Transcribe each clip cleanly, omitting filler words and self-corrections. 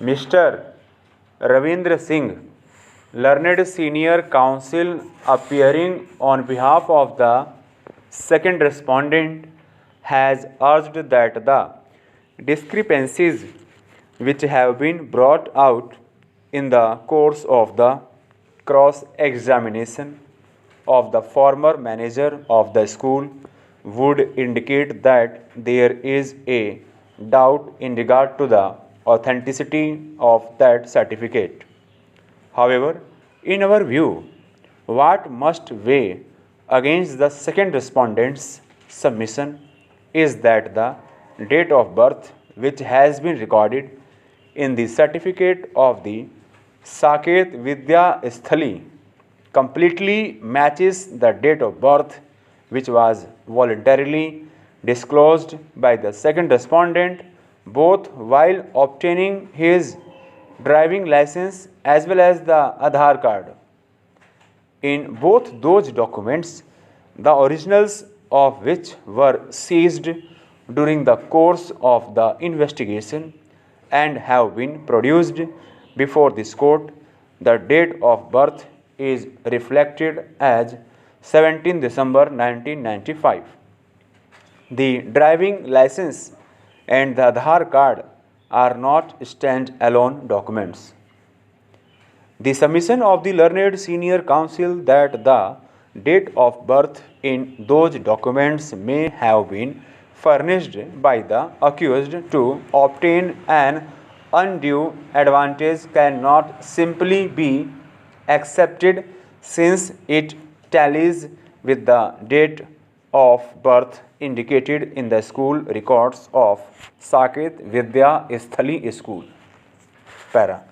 Mr. Ravindra Singh, learned senior counsel appearing on behalf of the second respondent, has urged that the discrepancies which have been brought out in the course of the cross examination of the former manager of the school would indicate that there is a doubt in regard to the authenticity of that certificate. However, in our view, what must weigh against the second respondent's submission is that the date of birth which has been recorded in the certificate of the Saket Vidya Sthali completely matches the date of birth which was voluntarily disclosed by the second respondent both while obtaining his driving license as well as the Aadhaar card. In both those documents, the originals of which were seized during the course of the investigation and have been produced before this court, the date of birth is reflected as 17 December 1995. The driving license and the Aadhaar card are not stand-alone documents. The submission of the learned senior counsel that the date of birth in those documents may have been furnished by the accused to obtain an undue advantage cannot simply be accepted since it tallies with the date of birth indicated in the school records of Saket Vidya Sthali School. Para.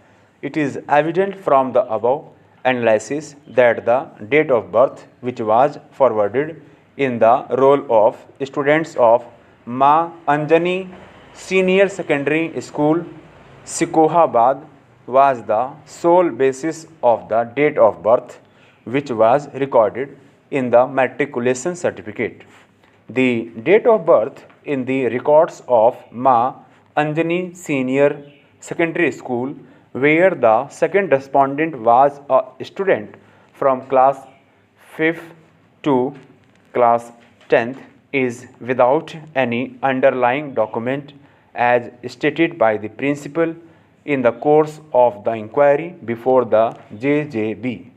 It is evident from the above analysis that the date of birth which was forwarded in the roll of students of Ma Anjani Senior Secondary School, Sikohabad, was the sole basis of the date of birth which was recorded in the matriculation certificate. The date of birth in the records of Ma Anjani Senior Secondary School, where the second respondent was a student from class 5th to class 10th, is without any underlying document as stated by the principal in the course of the inquiry before the JJB.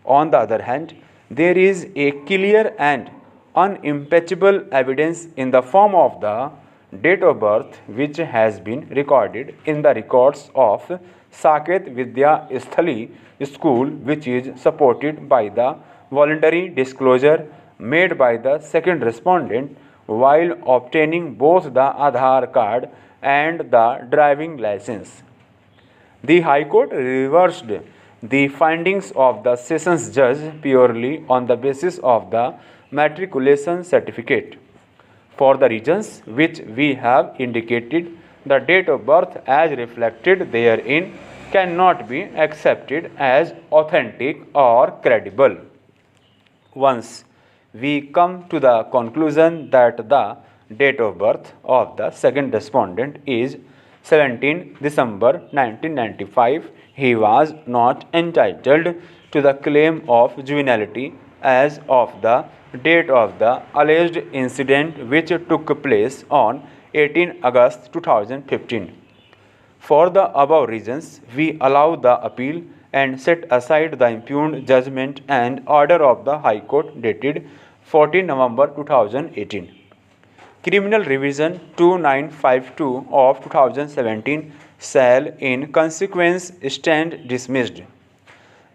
On the other hand, there is a clear and unimpeachable evidence in the form of the date of birth which has been recorded in the records of Saket Vidya Sthali School, which is supported by the voluntary disclosure made by the second respondent while obtaining both the Aadhaar card and the driving license. The High Court reversed the findings of the Sessions Judge purely on the basis of the matriculation certificate. For the reasons which we have indicated, the date of birth as reflected therein cannot be accepted as authentic or credible. Once we come to the conclusion that the date of birth of the second respondent is 17 December 1995, he was not entitled to the claim of juvenility as of the date of the alleged incident which took place on 18 August 2015. For the above reasons, we allow the appeal and set aside the impugned judgment and order of the High Court dated 14 November 2018. Criminal Revision 2952 of 2017 shall in consequence stand dismissed.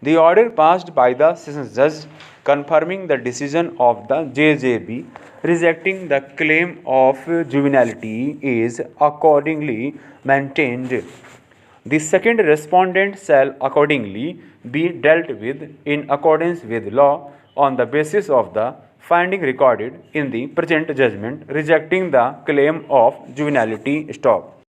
The order passed by the Sessions Judge confirming the decision of the JJB rejecting the claim of juvenility is accordingly maintained. The second respondent shall accordingly be dealt with in accordance with law on the basis of the finding recorded in the present judgment rejecting the claim of juvenility. Stop.